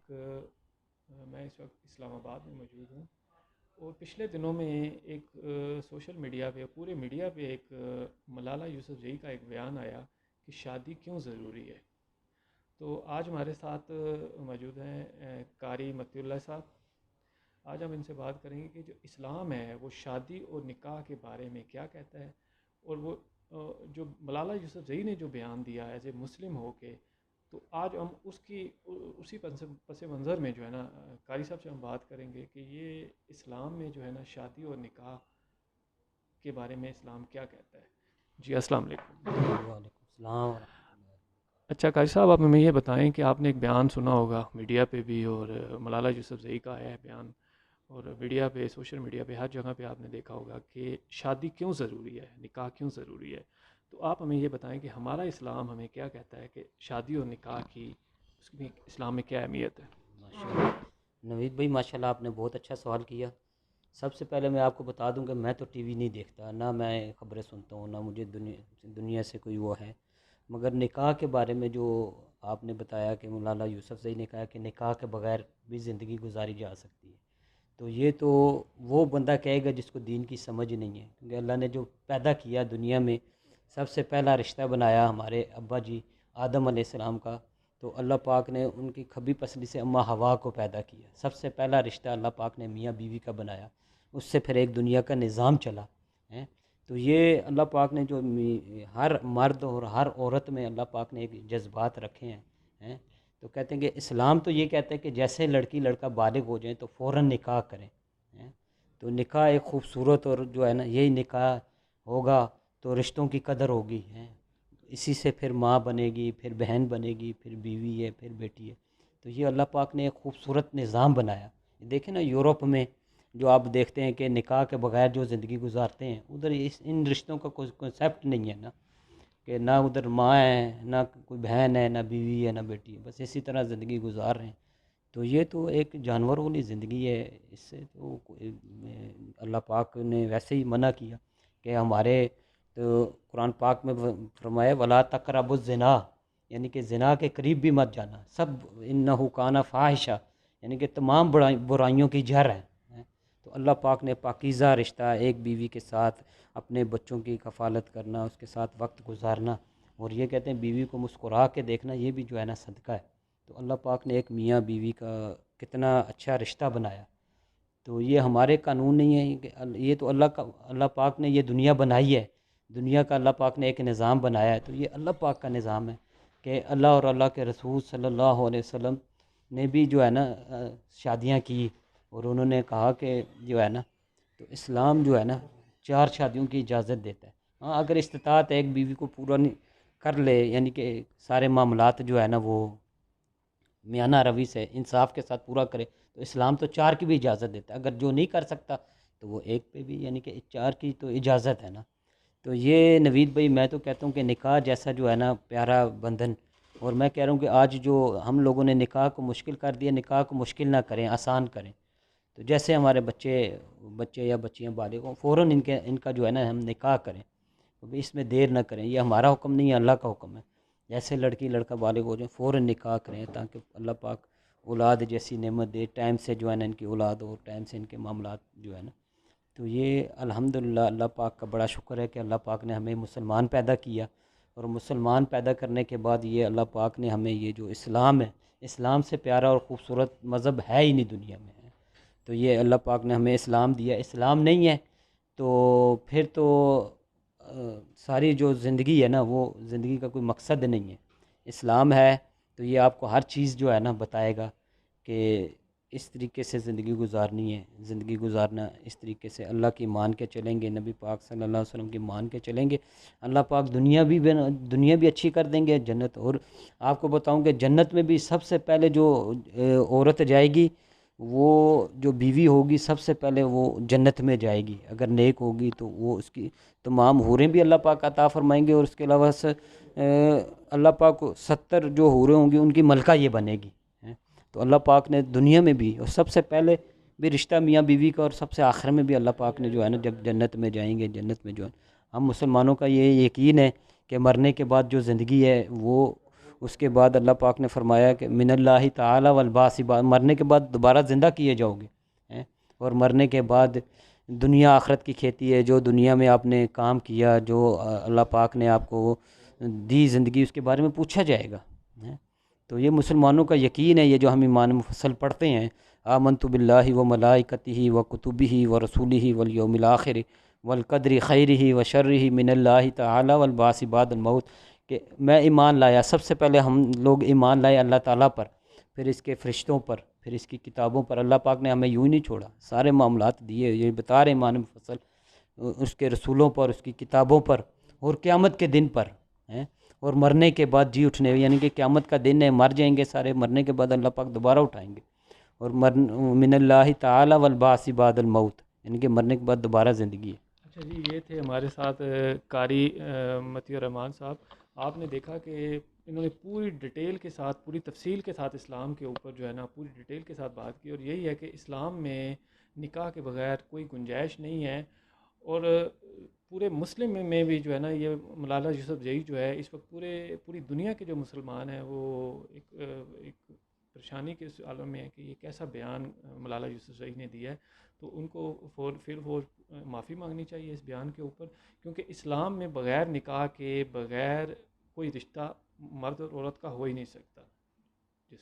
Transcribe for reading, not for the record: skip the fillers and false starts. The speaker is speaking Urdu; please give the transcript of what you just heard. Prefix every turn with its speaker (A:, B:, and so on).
A: میں اس وقت اسلام آباد میں موجود ہوں، اور پچھلے دنوں میں ایک سوشل میڈیا پہ، پورے میڈیا پہ ایک ملالہ یوسفزئی کا ایک بیان آیا کہ شادی کیوں ضروری ہے۔ تو آج ہمارے ساتھ موجود ہیں قاری متی اللہ صاحب۔ آج ہم ان سے بات کریں گے کہ جو اسلام ہے وہ شادی اور نکاح کے بارے میں کیا کہتا ہے، اور وہ جو ملالہ یوسفزئی نے جو بیان دیا ایز اے مسلم ہو کے، تو آج ہم اسی پس منظر میں جو ہے نا قاری صاحب سے ہم بات کریں گے کہ یہ اسلام میں جو ہے نا شادی اور نکاح کے بارے میں اسلام کیا کہتا ہے۔ جی السلام علیکم۔
B: جی وعلیکم السلام ورحمۃ اللہ
A: اچھا قاری صاحب، آپ ہمیں یہ بتائیں کہ آپ نے ایک بیان سنا ہوگا میڈیا پہ بھی، اور ملالہ یوسفزئی کا ہے بیان، اور میڈیا پہ، سوشل میڈیا پہ، ہر جگہ پہ آپ نے دیکھا ہوگا کہ شادی کیوں ضروری ہے، نکاح کیوں ضروری ہے۔ تو آپ ہمیں یہ بتائیں کہ ہمارا اسلام ہمیں کیا کہتا ہے کہ شادی اور نکاح کی اس میں اسلام میں کیا اہمیت ہے۔
B: ماشاء اللہ۔ نوید بھائی ماشاء اللہ آپ نے بہت اچھا سوال کیا۔ سب سے پہلے میں آپ کو بتا دوں کہ میں تو ٹی وی نہیں دیکھتا، نہ میں خبریں سنتا ہوں، نہ مجھے دنیا سے کوئی وہ ہے، مگر نکاح کے بارے میں جو آپ نے بتایا کہ مولانا یوسفزئی نے کہا کہ نکاح کے بغیر بھی زندگی گزاری جا سکتی ہے، تو یہ تو وہ بندہ کہے گا جس کو دین کی سمجھ نہیں ہے، کیونکہ اللہ نے جو پیدا کیا دنیا میں، سب سے پہلا رشتہ بنایا ہمارے ابا جی آدم علیہ السلام کا، تو اللہ پاک نے ان کی کھبی پسلی سے اماں ہوا کو پیدا کیا۔ سب سے پہلا رشتہ اللہ پاک نے میاں بیوی کا بنایا، اس سے پھر ایک دنیا کا نظام چلا ہے۔ تو یہ اللہ پاک نے جو ہر مرد اور ہر عورت میں اللہ پاک نے ایک جذبات رکھے ہیں، تو کہتے ہیں کہ اسلام تو یہ کہتا ہے کہ جیسے لڑکی لڑکا بالغ ہو جائیں تو فوراً نکاح کریں، ہیں۔ تو نکاح ایک خوبصورت، اور جو ہے نا یہی نکاح ہوگا تو رشتوں کی قدر ہوگی، ہیں، اسی سے پھر ماں بنے گی، پھر بہن بنے گی، پھر بیوی ہے، پھر بیٹی ہے۔ تو یہ اللہ پاک نے ایک خوبصورت نظام بنایا۔ دیکھیں نا یورپ میں جو آپ دیکھتے ہیں کہ نکاح کے بغیر جو زندگی گزارتے ہیں، ادھر ان رشتوں کا کوئی کنسیپٹ نہیں ہے نا، کہ نہ ادھر ماں ہے، نہ کوئی بہن ہے، نہ بیوی ہے، نہ بیٹی ہے، بس اسی طرح زندگی گزار رہے ہیں۔ تو یہ تو ایک جانور والی زندگی ہے، اس سے تو اللہ پاک نے ویسے ہی منع کیا کہ ہمارے تو قرآن پاک میں فرمایا ولا تقربوا الزنا، یعنی کہ زنا کے قریب بھی مت جانا، سب انہ کان فاحشہ، یعنی کہ تمام برائیوں کی جڑ ہے۔ تو اللہ پاک نے پاکیزہ رشتہ ایک بیوی کے ساتھ اپنے بچوں کی کفالت کرنا، اس کے ساتھ وقت گزارنا، اور یہ کہتے ہیں بیوی کو مسکرا کے دیکھنا، یہ بھی جو ہے نا صدقہ ہے۔ تو اللہ پاک نے ایک میاں بیوی کا کتنا اچھا رشتہ بنایا۔ تو یہ ہمارے قانون نہیں ہے کہ یہ تو اللہ پاک نے یہ دنیا بنائی ہے، دنیا کا اللہ پاک نے ایک نظام بنایا ہے، تو یہ اللہ پاک کا نظام ہے کہ اللہ اور اللہ کے رسول صلی اللہ علیہ وسلم نے بھی جو ہے نا شادیاں کی، اور انہوں نے کہا کہ جو ہے نا تو اسلام جو ہے نا 4 شادیوں کی اجازت دیتا ہے۔ ہاں اگر استطاعت ایک بیوی کو پورا نہیں کر لے، یعنی کہ سارے معاملات جو ہے نا وہ میانہ روی سے انصاف کے ساتھ پورا کرے، تو اسلام تو 4 کی بھی اجازت دیتا ہے، اگر جو نہیں کر سکتا تو وہ ایک پہ بھی، یعنی کہ 4 کی تو اجازت ہے نا۔ تو یہ نوید بھائی میں تو کہتا ہوں کہ نکاح جیسا جو ہے نا پیارا بندھن، اور میں کہہ رہا ہوں کہ آج جو ہم لوگوں نے نکاح کو مشکل کر دیا، نکاح کو مشکل نہ کریں، آسان کریں۔ تو جیسے ہمارے بچے یا بچیاں بالغ ہوں، فوراً ان کا جو ہے نا ہم نکاح کریں، تو اس میں دیر نہ کریں، یہ ہمارا حکم نہیں ہے، اللہ کا حکم ہے۔ جیسے لڑکی لڑکا بالغ ہو جائیں فوراً نکاح کریں، تاکہ اللہ پاک اولاد جیسی نعمت دے، ٹائم سے جو ہے نا ان کی اولاد ہو، ٹائم سے ان کے معاملات جو ہے نا۔ تو یہ الحمدللہ اللہ پاک کا بڑا شکر ہے کہ اللہ پاک نے ہمیں مسلمان پیدا کیا، اور مسلمان پیدا کرنے کے بعد یہ اللہ پاک نے ہمیں یہ جو اسلام ہے، اسلام سے پیارا اور خوبصورت مذہب ہے ہی نہیں دنیا میں ہے۔ تو یہ اللہ پاک نے ہمیں اسلام دیا، اسلام نہیں ہے تو پھر تو ساری جو زندگی ہے نا وہ زندگی کا کوئی مقصد نہیں ہے۔ اسلام ہے تو یہ آپ کو ہر چیز جو ہے نا بتائے گا کہ اس طریقے سے زندگی گزارنی ہے، زندگی گزارنا اس طریقے سے اللہ کی مان کے چلیں گے، نبی پاک صلی اللہ علیہ وسلم کی مان کے چلیں گے، اللہ پاک دنیا بھی اچھی کر دیں گے، جنت۔ اور آپ کو بتاؤں کہ جنت میں بھی سب سے پہلے جو عورت جائے گی، وہ جو بیوی ہوگی سب سے پہلے وہ جنت میں جائے گی، اگر نیک ہوگی تو وہ اس کی تمام حوریں بھی اللہ پاک عطا فرمائیں گے، اور اس کے علاوہ اللہ پاک 70 جو حوریں ہوں گی ان کی ملکہ یہ بنے گی۔ تو اللہ پاک نے دنیا میں بھی، اور سب سے پہلے بھی رشتہ میاں بیوی کا، اور سب سے آخر میں بھی اللہ پاک نے جو ہے نا جب جنت میں جائیں گے، جنت میں جو ہے ہم مسلمانوں کا یہ یقین ہے کہ مرنے کے بعد جو زندگی ہے وہ اس کے بعد اللہ پاک نے فرمایا کہ من اللہ تعالی والبعث بعد، مرنے کے بعد دوبارہ زندہ کیے جاؤ گے ہیں، اور مرنے کے بعد دنیا آخرت کی کھیتی ہے، جو دنیا میں آپ نے کام کیا، جو اللہ پاک نے آپ کو دی زندگی، اس کے بارے میں پوچھا جائے گا ہیں۔ تو یہ مسلمانوں کا یقین ہے، یہ جو ہم ایمان مفصل پڑھتے ہیں، آمنت باللہ و ملائکتہ و کتبہ و رسولہ والیوم الآخر والقدر خیرہ و شرہ من اللہ تعالی والبعث بعد الموت، کہ میں ایمان لایا، سب سے پہلے ہم لوگ ایمان لائے اللہ تعالیٰ پر، پھر اس کے فرشتوں پر، پھر اس کی کتابوں پر۔ اللہ پاک نے ہمیں یوں ہی نہیں چھوڑا، سارے معاملات دیے، یہ بتا رہے ایمان مفصل، اس کے رسولوں پر، اس کی کتابوں پر، اور قیامت کے دن پر ہیں، اور مرنے کے بعد جی اٹھنے، یعنی کہ قیامت کا دن ہے، مر جائیں گے سارے، مرنے کے بعد اللہ پاک دوبارہ اٹھائیں گے، اور من اللہ تعالی والبعث بعد الموت، یعنی کہ مرنے کے بعد دوبارہ زندگی ہے۔
A: اچھا جی، یہ تھے ہمارے ساتھ قاری متی الرحمان صاحب۔ آپ نے دیکھا کہ انہوں نے پوری ڈیٹیل کے ساتھ، پوری تفصیل کے ساتھ اسلام کے اوپر جو ہے نا پوری ڈیٹیل کے ساتھ بات کی، اور یہی ہے کہ اسلام میں نکاح کے بغیر کوئی گنجائش نہیں ہے، اور پورے مسلم میں بھی جو ہے نا یہ ملالہ یوسفزئی جو ہے اس وقت پوری دنیا کے جو مسلمان ہیں وہ ایک پریشانی کے اس عالم میں ہے کہ یہ کیسا بیان ملالہ یوسفزئی نے دیا ہے۔ تو ان کو پھر وہ معافی مانگنی چاہیے اس بیان کے اوپر، کیونکہ اسلام میں بغیر نکاح کے، بغیر کوئی رشتہ مرد اور عورت کا ہو ہی نہیں سکتا۔ جی